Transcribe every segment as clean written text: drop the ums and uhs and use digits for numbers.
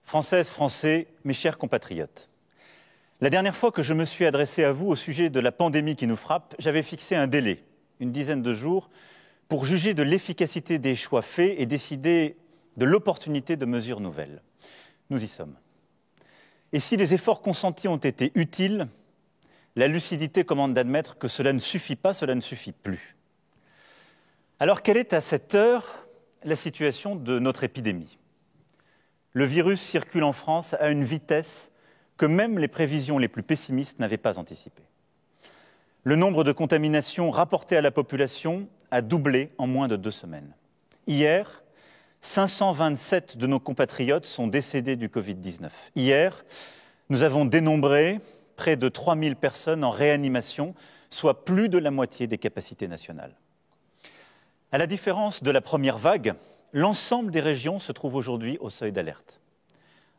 Françaises, Français, mes chers compatriotes, la dernière fois que je me suis adressé à vous au sujet de la pandémie qui nous frappe, j'avais fixé un délai, une dizaine de jours, pour juger de l'efficacité des choix faits et décider de l'opportunité de mesures nouvelles. Nous y sommes. Et si les efforts consentis ont été utiles, la lucidité commande d'admettre que cela ne suffit pas, cela ne suffit plus. Alors, quelle est à cette heure la situation de notre épidémie ? Le virus circule en France à une vitesse que même les prévisions les plus pessimistes n'avaient pas anticipée. Le nombre de contaminations rapportées à la population a doublé en moins de 2 semaines. Hier, 527 de nos compatriotes sont décédés du Covid-19. Hier, nous avons dénombré près de 3000 personnes en réanimation, soit plus de la moitié des capacités nationales. À la différence de la première vague, l'ensemble des régions se trouve aujourd'hui au seuil d'alerte.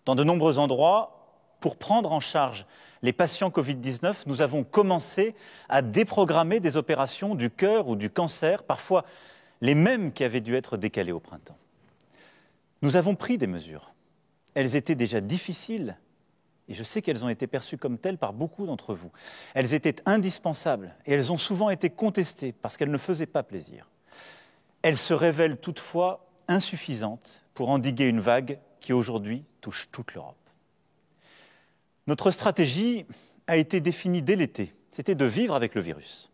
Dans de nombreux endroits, pour prendre en charge les patients Covid-19, nous avons commencé à déprogrammer des opérations du cœur ou du cancer, parfois les mêmes qui avaient dû être décalées au printemps. Nous avons pris des mesures. Elles étaient déjà difficiles, et je sais qu'elles ont été perçues comme telles par beaucoup d'entre vous. Elles étaient indispensables, et elles ont souvent été contestées parce qu'elles ne faisaient pas plaisir. Elles se révèlent toutefois insuffisantes pour endiguer une vague qui aujourd'hui touche toute l'Europe. Notre stratégie a été définie dès l'été, c'était de vivre avec le virus.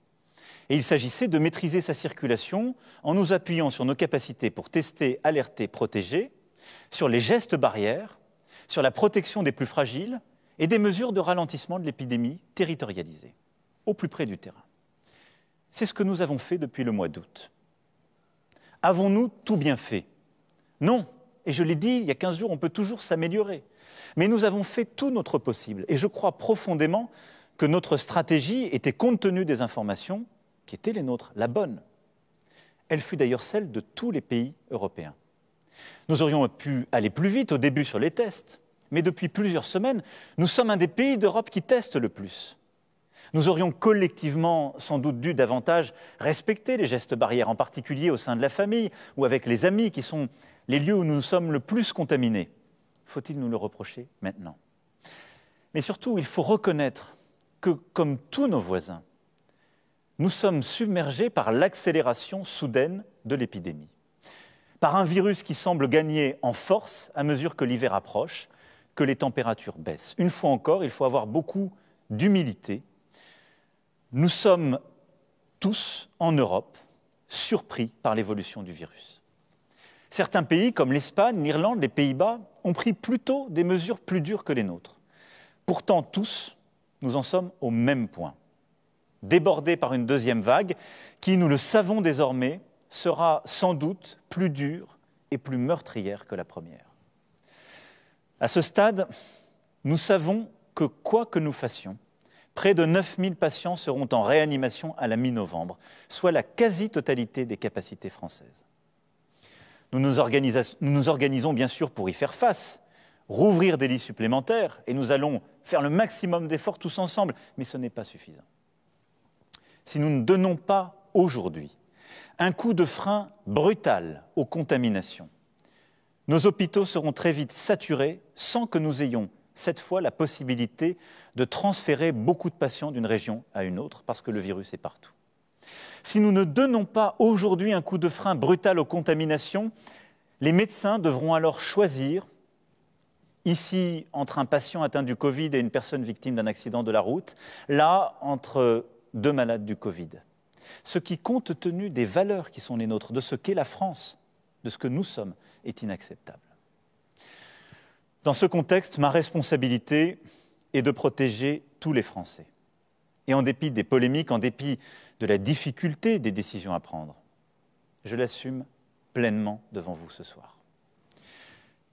Et il s'agissait de maîtriser sa circulation en nous appuyant sur nos capacités pour tester, alerter, protéger, sur les gestes barrières, sur la protection des plus fragiles et des mesures de ralentissement de l'épidémie territorialisées, au plus près du terrain. C'est ce que nous avons fait depuis le mois d'août. Avons-nous tout bien fait ? Non. Et je l'ai dit, il y a 15 jours, on peut toujours s'améliorer. Mais nous avons fait tout notre possible. Et je crois profondément que notre stratégie était, compte tenu des informations qui étaient les nôtres, la bonne. Elle fut d'ailleurs celle de tous les pays européens. Nous aurions pu aller plus vite au début sur les tests. Mais depuis plusieurs semaines, nous sommes un des pays d'Europe qui testent le plus. Nous aurions collectivement sans doute dû davantage respecter les gestes barrières, en particulier au sein de la famille ou avec les amis, qui sont les lieux où nous sommes le plus contaminés. Faut-il nous le reprocher maintenant ? Mais surtout, il faut reconnaître que, comme tous nos voisins, nous sommes submergés par l'accélération soudaine de l'épidémie, par un virus qui semble gagner en force à mesure que l'hiver approche, que les températures baissent. Une fois encore, il faut avoir beaucoup d'humilité. Nous sommes tous, en Europe, surpris par l'évolution du virus. Certains pays, comme l'Espagne, l'Irlande, les Pays-Bas, ont pris plutôt des mesures plus dures que les nôtres. Pourtant, tous, nous en sommes au même point. Débordés par une deuxième vague qui, nous le savons désormais, sera sans doute plus dure et plus meurtrière que la première. À ce stade, nous savons que quoi que nous fassions, près de 9000 patients seront en réanimation à la mi-novembre, soit la quasi-totalité des capacités françaises. Nous nous organisons bien sûr pour y faire face, rouvrir des lits supplémentaires, et nous allons faire le maximum d'efforts tous ensemble, mais ce n'est pas suffisant. Si nous ne donnons pas aujourd'hui un coup de frein brutal aux contaminations, nos hôpitaux seront très vite saturés sans que nous ayons cette fois la possibilité de transférer beaucoup de patients d'une région à une autre, parce que le virus est partout. Si nous ne donnons pas aujourd'hui un coup de frein brutal aux contaminations, les médecins devront alors choisir, ici entre un patient atteint du Covid et une personne victime d'un accident de la route, là entre 2 malades du Covid. Ce qui, compte tenu des valeurs qui sont les nôtres, de ce qu'est la France, de ce que nous sommes, est inacceptable. Dans ce contexte, ma responsabilité est de protéger tous les Français. Et en dépit des polémiques, en dépit de la difficulté des décisions à prendre, je l'assume pleinement devant vous ce soir.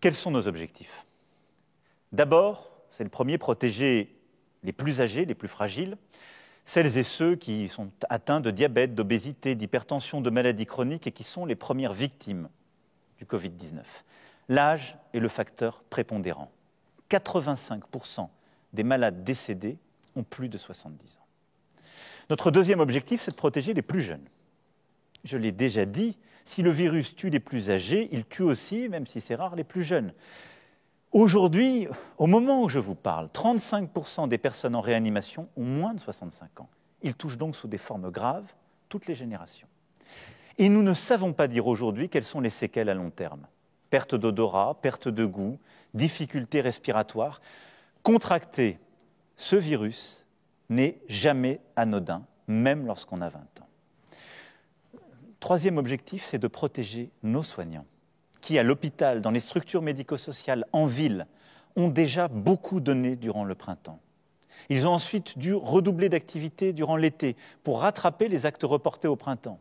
Quels sont nos objectifs ? D'abord, c'est le premier, protéger les plus âgés, les plus fragiles, celles et ceux qui sont atteints de diabète, d'obésité, d'hypertension, de maladies chroniques et qui sont les premières victimes du Covid-19. L'âge est le facteur prépondérant. 85% des malades décédés ont plus de 70 ans. Notre deuxième objectif, c'est de protéger les plus jeunes. Je l'ai déjà dit, si le virus tue les plus âgés, il tue aussi, même si c'est rare, les plus jeunes. Aujourd'hui, au moment où je vous parle, 35% des personnes en réanimation ont moins de 65 ans. Il touche donc sous des formes graves toutes les générations. Et nous ne savons pas dire aujourd'hui quelles sont les séquelles à long terme. Perte d'odorat, perte de goût, difficultés respiratoires. Contracter ce virus n'est jamais anodin, même lorsqu'on a 20 ans. Troisième objectif, c'est de protéger nos soignants, qui à l'hôpital, dans les structures médico-sociales, en ville, ont déjà beaucoup donné durant le printemps. Ils ont ensuite dû redoubler d'activité durant l'été pour rattraper les actes reportés au printemps.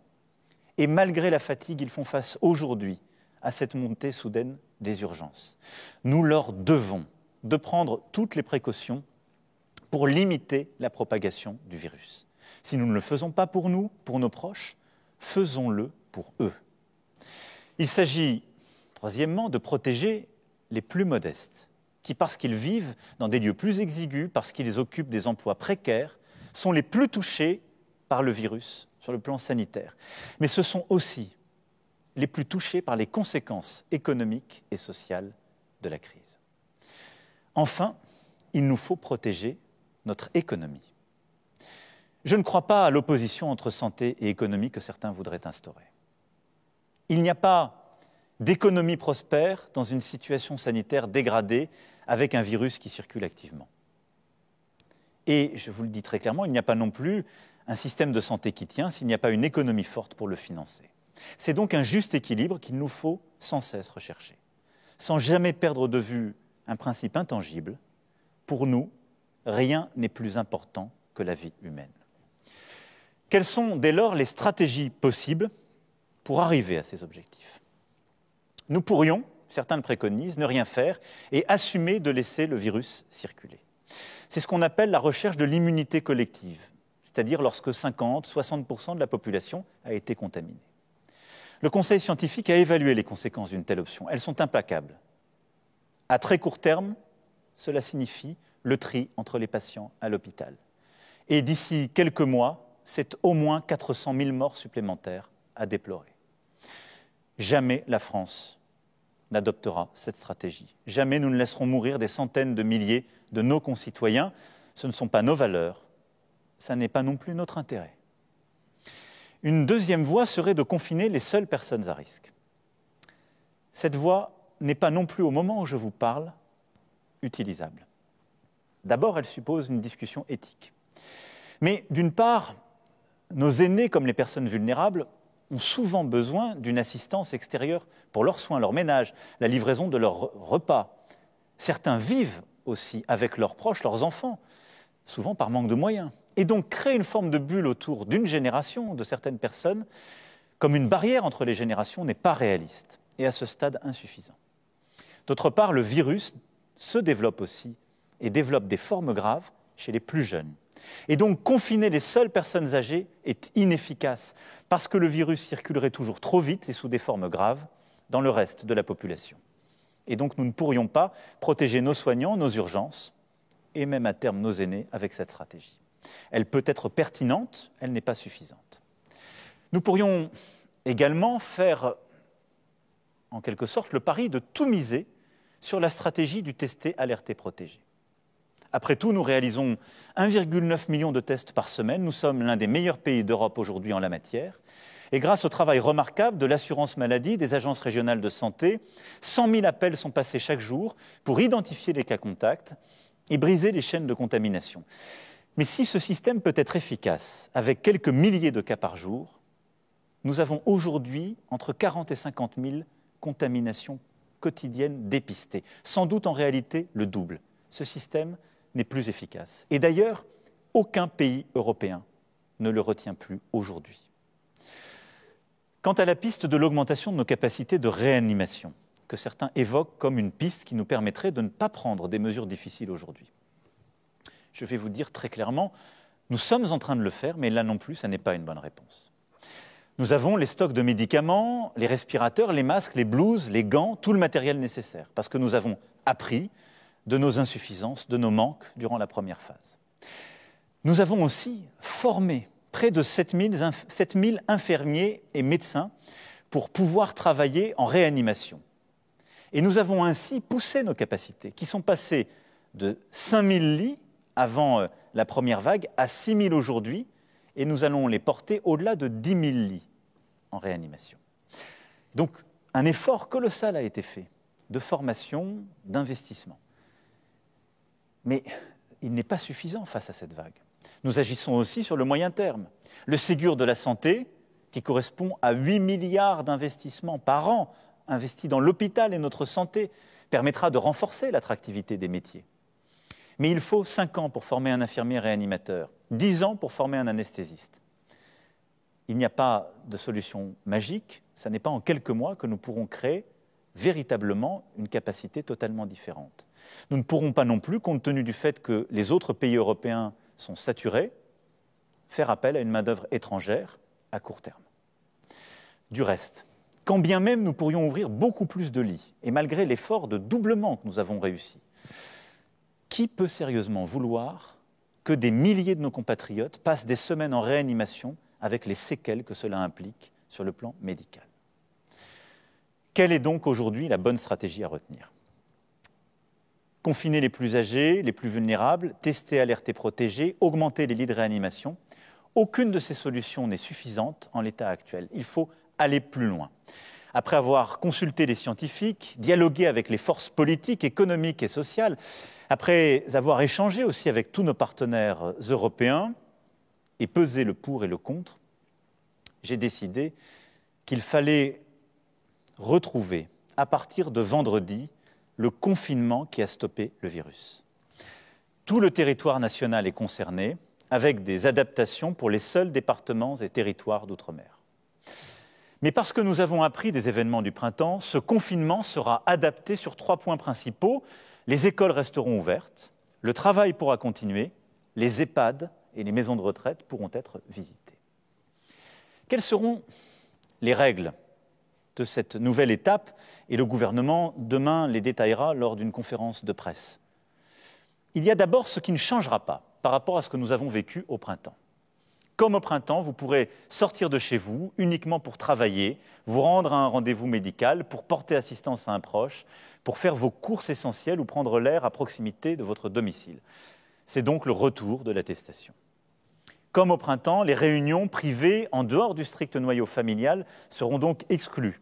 Et malgré la fatigue, ils font face aujourd'hui à cette montée soudaine des urgences. Nous leur devons de prendre toutes les précautions pour limiter la propagation du virus. Si nous ne le faisons pas pour nous, pour nos proches, faisons-le pour eux. Il s'agit, troisièmement, de protéger les plus modestes, qui, parce qu'ils vivent dans des lieux plus exigus, parce qu'ils occupent des emplois précaires, sont les plus touchés par le virus sur le plan sanitaire. Mais ce sont aussi les plus touchés par les conséquences économiques et sociales de la crise. Enfin, il nous faut protéger notre économie. Je ne crois pas à l'opposition entre santé et économie que certains voudraient instaurer. Il n'y a pas d'économie prospère dans une situation sanitaire dégradée avec un virus qui circule activement. Et je vous le dis très clairement, il n'y a pas non plus un système de santé qui tient s'il n'y a pas une économie forte pour le financer. C'est donc un juste équilibre qu'il nous faut sans cesse rechercher, sans jamais perdre de vue un principe intangible. Pour nous, rien n'est plus important que la vie humaine. Quelles sont dès lors les stratégies possibles pour arriver à ces objectifs? Nous pourrions, certains le préconisent, ne rien faire et assumer de laisser le virus circuler. C'est ce qu'on appelle la recherche de l'immunité collective, c'est-à-dire lorsque 50-60% de la population a été contaminée. Le Conseil scientifique a évalué les conséquences d'une telle option. Elles sont implacables. À très court terme, cela signifie le tri entre les patients à l'hôpital. Et d'ici quelques mois, c'est au moins 400 000 morts supplémentaires à déplorer. Jamais la France n'adoptera cette stratégie. Jamais nous ne laisserons mourir des centaines de milliers de nos concitoyens. Ce ne sont pas nos valeurs, ça n'est pas non plus notre intérêt. Une deuxième voie serait de confiner les seules personnes à risque. Cette voie n'est pas non plus, au moment où je vous parle, utilisable. D'abord, elle suppose une discussion éthique. Mais d'une part, nos aînés, comme les personnes vulnérables, ont souvent besoin d'une assistance extérieure pour leurs soins, leur ménage, la livraison de leurs repas. Certains vivent aussi avec leurs proches, leurs enfants, souvent par manque de moyens. Et donc créer une forme de bulle autour d'une génération, de certaines personnes, comme une barrière entre les générations, n'est pas réaliste et à ce stade insuffisant. D'autre part, le virus se développe aussi et développe des formes graves chez les plus jeunes. Et donc, confiner les seules personnes âgées est inefficace parce que le virus circulerait toujours trop vite et sous des formes graves dans le reste de la population. Et donc, nous ne pourrions pas protéger nos soignants, nos urgences et même à terme nos aînés avec cette stratégie. Elle peut être pertinente, elle n'est pas suffisante. Nous pourrions également faire, en quelque sorte, le pari de tout miser sur la stratégie du tester, alerter, protéger. Après tout, nous réalisons 1,9 million de tests par semaine. Nous sommes l'un des meilleurs pays d'Europe aujourd'hui en la matière. Et grâce au travail remarquable de l'assurance maladie, des agences régionales de santé, 100 000 appels sont passés chaque jour pour identifier les cas contacts et briser les chaînes de contamination. Mais si ce système peut être efficace avec quelques milliers de cas par jour, nous avons aujourd'hui entre 40 et 50 000 contaminations quotidiennes dépistées. Sans doute en réalité le double. Ce système n'est plus efficace. Et d'ailleurs, aucun pays européen ne le retient plus aujourd'hui. Quant à la piste de l'augmentation de nos capacités de réanimation, que certains évoquent comme une piste qui nous permettrait de ne pas prendre des mesures difficiles aujourd'hui, je vais vous dire très clairement, nous sommes en train de le faire, mais là non plus, ça n'est pas une bonne réponse. Nous avons les stocks de médicaments, les respirateurs, les masques, les blouses, les gants, tout le matériel nécessaire, parce que nous avons appris de nos insuffisances, de nos manques durant la première phase. Nous avons aussi formé près de 7000 infirmiers et médecins pour pouvoir travailler en réanimation. Et nous avons ainsi poussé nos capacités, qui sont passées de 5000 lits avant la première vague à 6000 aujourd'hui, et nous allons les porter au-delà de 10 000 lits en réanimation. Donc, un effort colossal a été fait de formation, d'investissement. Mais il n'est pas suffisant face à cette vague. Nous agissons aussi sur le moyen terme. Le Ségur de la santé, qui correspond à 8 milliards d'investissements par an investis dans l'hôpital et notre santé, permettra de renforcer l'attractivité des métiers. Mais il faut 5 ans pour former un infirmier réanimateur, 10 ans pour former un anesthésiste. Il n'y a pas de solution magique, ce n'est pas en quelques mois que nous pourrons créer véritablement une capacité totalement différente. Nous ne pourrons pas non plus, compte tenu du fait que les autres pays européens sont saturés, faire appel à une main-d'œuvre étrangère à court terme. Du reste, quand bien même nous pourrions ouvrir beaucoup plus de lits, et malgré l'effort de doublement que nous avons réussi, qui peut sérieusement vouloir que des milliers de nos compatriotes passent des semaines en réanimation avec les séquelles que cela implique sur le plan médical? Quelle est donc aujourd'hui la bonne stratégie à retenir? Confiner les plus âgés, les plus vulnérables, tester, alerter, protéger, augmenter les lits de réanimation. Aucune de ces solutions n'est suffisante en l'état actuel. Il faut aller plus loin. Après avoir consulté les scientifiques, dialogué avec les forces politiques, économiques et sociales, après avoir échangé aussi avec tous nos partenaires européens et pesé le pour et le contre, j'ai décidé qu'il fallait retrouver, à partir de vendredi, le confinement qui a stoppé le virus. Tout le territoire national est concerné, avec des adaptations pour les seuls départements et territoires d'outre-mer. Mais parce que nous avons appris des événements du printemps, ce confinement sera adapté sur 3 points principaux. Les écoles resteront ouvertes, le travail pourra continuer, les EHPAD et les maisons de retraite pourront être visitées. Quelles seront les règles de cette nouvelle étape? Et le gouvernement, demain, les détaillera lors d'une conférence de presse. Il y a d'abord ce qui ne changera pas par rapport à ce que nous avons vécu au printemps. Comme au printemps, vous pourrez sortir de chez vous uniquement pour travailler, vous rendre à un rendez-vous médical, pour porter assistance à un proche, pour faire vos courses essentielles ou prendre l'air à proximité de votre domicile. C'est donc le retour de l'attestation. Comme au printemps, les réunions privées en dehors du strict noyau familial seront donc exclues.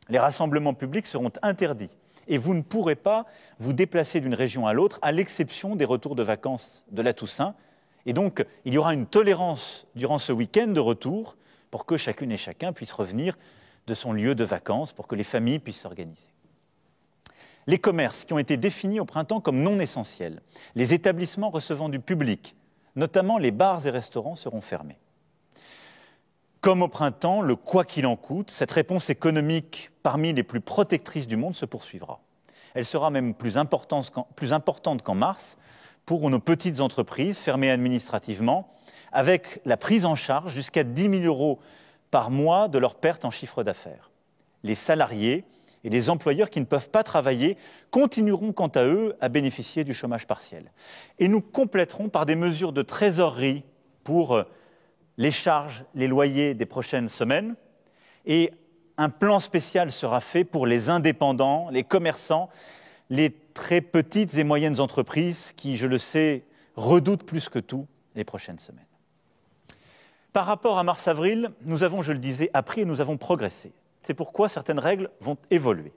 Les rassemblements publics seront interdits et vous ne pourrez pas vous déplacer d'une région à l'autre, à l'exception des retours de vacances de la Toussaint. Et donc, il y aura une tolérance durant ce week-end de retour pour que chacune et chacun puisse revenir de son lieu de vacances, pour que les familles puissent s'organiser. Les commerces qui ont été définis au printemps comme non essentiels, les établissements recevant du public, notamment les bars et restaurants, seront fermés. Comme au printemps, le « quoi qu'il en coûte », cette réponse économique parmi les plus protectrices du monde se poursuivra. Elle sera même plus importante qu'en mars pour nos petites entreprises fermées administrativement, avec la prise en charge jusqu'à 10 000 € par mois de leurs pertes en chiffre d'affaires. Les salariés et les employeurs qui ne peuvent pas travailler continueront quant à eux à bénéficier du chômage partiel. Et nous compléterons par des mesures de trésorerie pour les charges, les loyers des prochaines semaines. Et un plan spécial sera fait pour les indépendants, les commerçants, les très petites et moyennes entreprises qui, je le sais, redoutent plus que tout les prochaines semaines. Par rapport à mars-avril, nous avons, je le disais, appris et nous avons progressé. C'est pourquoi certaines règles vont évoluer.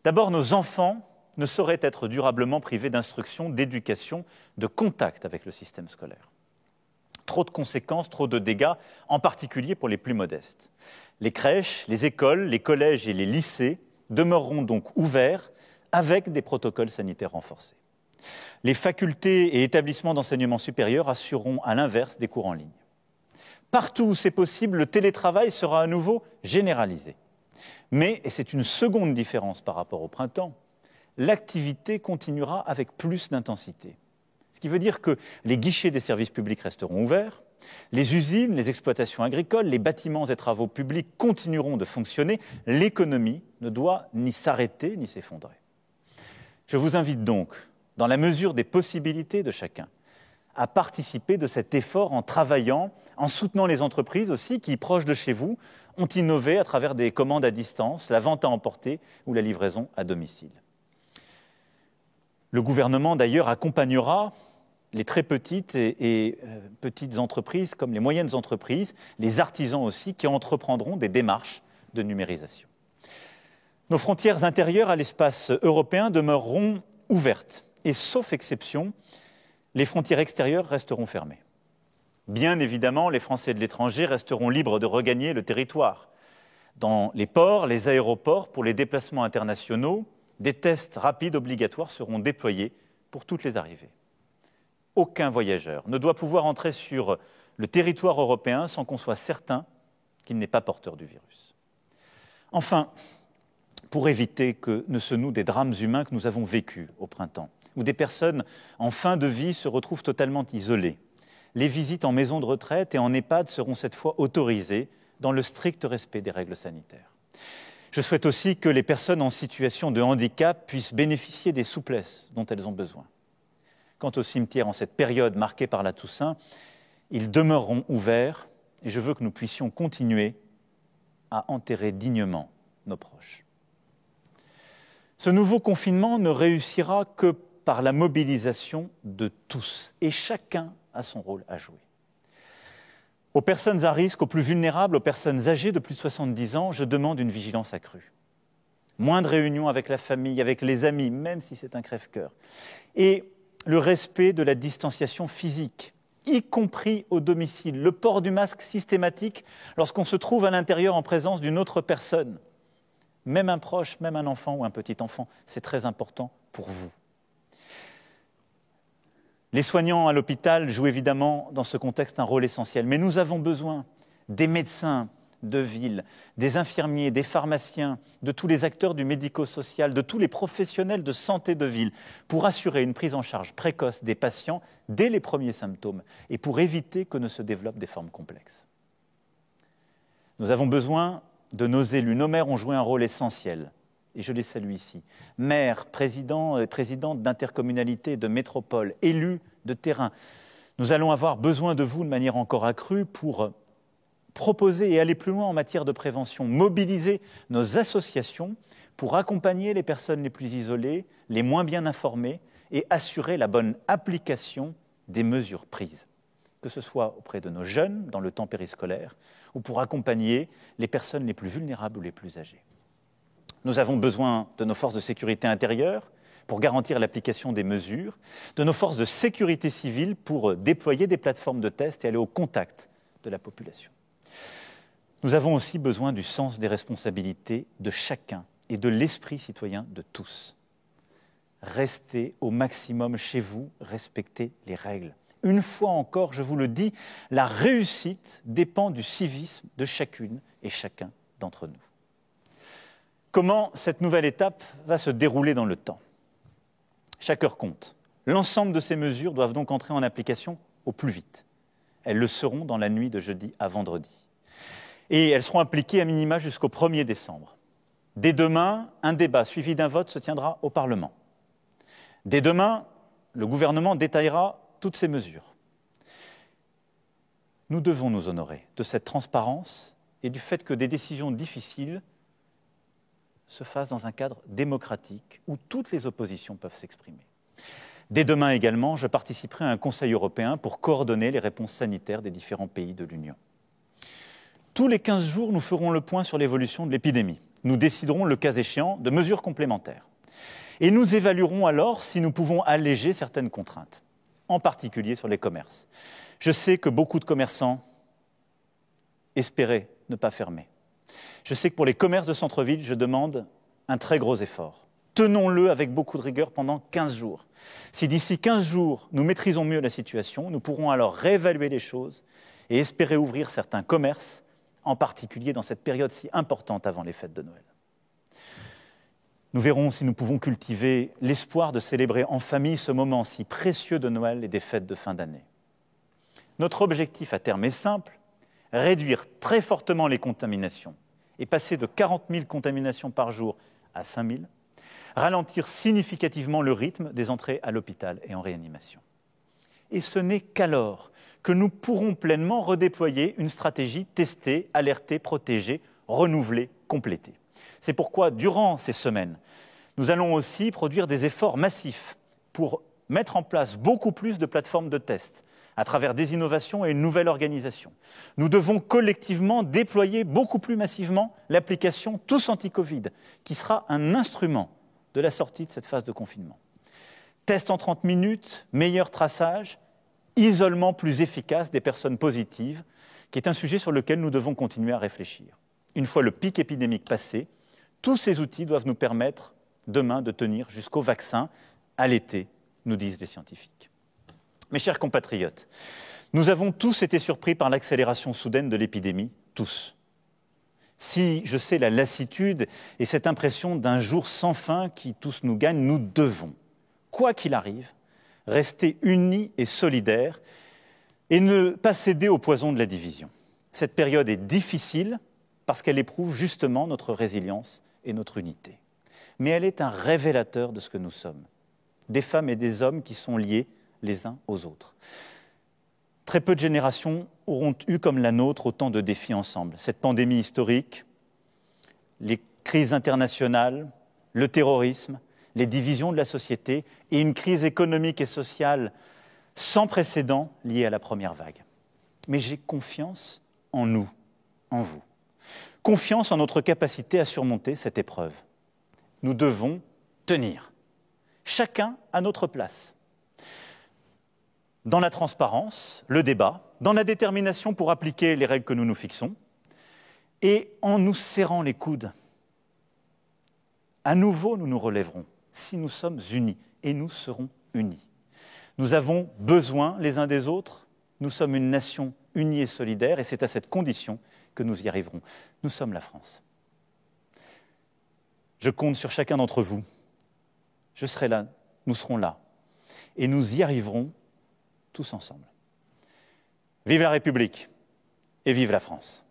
D'abord, nos enfants ne sauraient être durablement privés d'instruction, d'éducation, de contact avec le système scolaire. Trop de conséquences, trop de dégâts, en particulier pour les plus modestes. Les crèches, les écoles, les collèges et les lycées demeureront donc ouverts avec des protocoles sanitaires renforcés. Les facultés et établissements d'enseignement supérieur assureront à l'inverse des cours en ligne. Partout où c'est possible, le télétravail sera à nouveau généralisé. Mais, et c'est une seconde différence par rapport au printemps, l'activité continuera avec plus d'intensité. Ce qui veut dire que les guichets des services publics resteront ouverts, les usines, les exploitations agricoles, les bâtiments et travaux publics continueront de fonctionner, l'économie ne doit ni s'arrêter ni s'effondrer. Je vous invite donc, dans la mesure des possibilités de chacun, à participer de cet effort en travaillant, en soutenant les entreprises aussi qui, proches de chez vous, ont innové à travers des commandes à distance, la vente à emporter ou la livraison à domicile. Le gouvernement, d'ailleurs, accompagnera les très petites et petites entreprises comme les moyennes entreprises, les artisans aussi, qui entreprendront des démarches de numérisation. Nos frontières intérieures à l'espace européen demeureront ouvertes et, sauf exception, les frontières extérieures resteront fermées. Bien évidemment, les Français de l'étranger resteront libres de regagner le territoire. Dans les ports, les aéroports, pour les déplacements internationaux, des tests rapides obligatoires seront déployés pour toutes les arrivées. Aucun voyageur ne doit pouvoir entrer sur le territoire européen sans qu'on soit certain qu'il n'est pas porteur du virus. Enfin, pour éviter que ne se nouent des drames humains que nous avons vécus au printemps, où des personnes en fin de vie se retrouvent totalement isolées, les visites en maison de retraite et en EHPAD seront cette fois autorisées dans le strict respect des règles sanitaires. Je souhaite aussi que les personnes en situation de handicap puissent bénéficier des souplesses dont elles ont besoin. Quant aux cimetières en cette période marquée par la Toussaint, ils demeureront ouverts et je veux que nous puissions continuer à enterrer dignement nos proches. Ce nouveau confinement ne réussira que par la mobilisation de tous et chacun a son rôle à jouer. Aux personnes à risque, aux plus vulnérables, aux personnes âgées de plus de 70 ans, je demande une vigilance accrue. Moins de réunions avec la famille, avec les amis, même si c'est un crève-cœur. Et le respect de la distanciation physique, y compris au domicile, le port du masque systématique lorsqu'on se trouve à l'intérieur en présence d'une autre personne. Même un proche, même un enfant ou un petit enfant, c'est très important pour vous. Les soignants à l'hôpital jouent évidemment dans ce contexte un rôle essentiel, mais nous avons besoin des médecins de ville, des infirmiers, des pharmaciens, de tous les acteurs du médico-social, de tous les professionnels de santé de ville pour assurer une prise en charge précoce des patients dès les premiers symptômes et pour éviter que ne se développent des formes complexes. Nous avons besoin de nos élus. Nos maires ont joué un rôle essentiel et je les salue ici. Maires, présidents et présidentes d'intercommunalités, de métropoles, élus de terrain. Nous allons avoir besoin de vous de manière encore accrue pour proposer et aller plus loin en matière de prévention, mobiliser nos associations pour accompagner les personnes les plus isolées, les moins bien informées et assurer la bonne application des mesures prises, que ce soit auprès de nos jeunes dans le temps périscolaire ou pour accompagner les personnes les plus vulnérables ou les plus âgées. Nous avons besoin de nos forces de sécurité intérieure pour garantir l'application des mesures, de nos forces de sécurité civile pour déployer des plateformes de tests et aller au contact de la population. Nous avons aussi besoin du sens des responsabilités de chacun et de l'esprit citoyen de tous. Restez au maximum chez vous, respectez les règles. Une fois encore, je vous le dis, la réussite dépend du civisme de chacune et chacun d'entre nous. Comment cette nouvelle étape va se dérouler dans le temps? Chaque heure compte. L'ensemble de ces mesures doivent donc entrer en application au plus vite. Elles le seront dans la nuit de jeudi à vendredi. Et elles seront appliquées à minima jusqu'au 1er décembre. Dès demain, un débat suivi d'un vote se tiendra au Parlement. Dès demain, le gouvernement détaillera toutes ces mesures. Nous devons nous honorer de cette transparence et du fait que des décisions difficiles se fassent dans un cadre démocratique où toutes les oppositions peuvent s'exprimer. Dès demain également, je participerai à un Conseil européen pour coordonner les réponses sanitaires des différents pays de l'Union. Tous les 15 jours, nous ferons le point sur l'évolution de l'épidémie. Nous déciderons, le cas échéant, de mesures complémentaires. Et nous évaluerons alors si nous pouvons alléger certaines contraintes, en particulier sur les commerces. Je sais que beaucoup de commerçants espéraient ne pas fermer. Je sais que pour les commerces de centre-ville, je demande un très gros effort. Tenons-le avec beaucoup de rigueur pendant 15 jours. Si d'ici 15 jours, nous maîtrisons mieux la situation, nous pourrons alors réévaluer les choses et espérer ouvrir certains commerces, en particulier dans cette période si importante avant les fêtes de Noël. Nous verrons si nous pouvons cultiver l'espoir de célébrer en famille ce moment si précieux de Noël et des fêtes de fin d'année. Notre objectif à terme est simple, réduire très fortement les contaminations et passer de 40 000 contaminations par jour à 5 000, ralentir significativement le rythme des entrées à l'hôpital et en réanimation. Et ce n'est qu'alors que nous pourrons pleinement redéployer une stratégie testée, alertée, protégée, renouvelée, complétée. C'est pourquoi, durant ces semaines, nous allons aussi produire des efforts massifs pour mettre en place beaucoup plus de plateformes de tests à travers des innovations et une nouvelle organisation. Nous devons collectivement déployer beaucoup plus massivement l'application Tous Anti-Covid, qui sera un instrument de la sortie de cette phase de confinement. Tests en 30 minutes, meilleur traçage, isolement plus efficace des personnes positives, qui est un sujet sur lequel nous devons continuer à réfléchir. Une fois le pic épidémique passé, tous ces outils doivent nous permettre demain de tenir jusqu'au vaccin à l'été, nous disent les scientifiques. Mes chers compatriotes, nous avons tous été surpris par l'accélération soudaine de l'épidémie, tous. Si je sais la lassitude et cette impression d'un jour sans fin qui tous nous gagne, nous devons, quoi qu'il arrive, rester unis et solidaires et ne pas céder au poison de la division. Cette période est difficile parce qu'elle éprouve justement notre résilience et notre unité. Mais elle est un révélateur de ce que nous sommes, des femmes et des hommes qui sont liés les uns aux autres. Très peu de générations auront eu comme la nôtre autant de défis ensemble. Cette pandémie historique, les crises internationales, le terrorisme, les divisions de la société et une crise économique et sociale sans précédent liée à la première vague. Mais j'ai confiance en nous, en vous. Confiance en notre capacité à surmonter cette épreuve. Nous devons tenir, chacun à notre place. Dans la transparence, le débat, dans la détermination pour appliquer les règles que nous nous fixons, et en nous serrant les coudes. À nouveau, nous nous relèverons si nous sommes unis, et nous serons unis. Nous avons besoin les uns des autres, nous sommes une nation unie et solidaire, et c'est à cette condition que nous y arriverons. Nous sommes la France. Je compte sur chacun d'entre vous. Je serai là, nous serons là, et nous y arriverons tous ensemble. Vive la République et vive la France!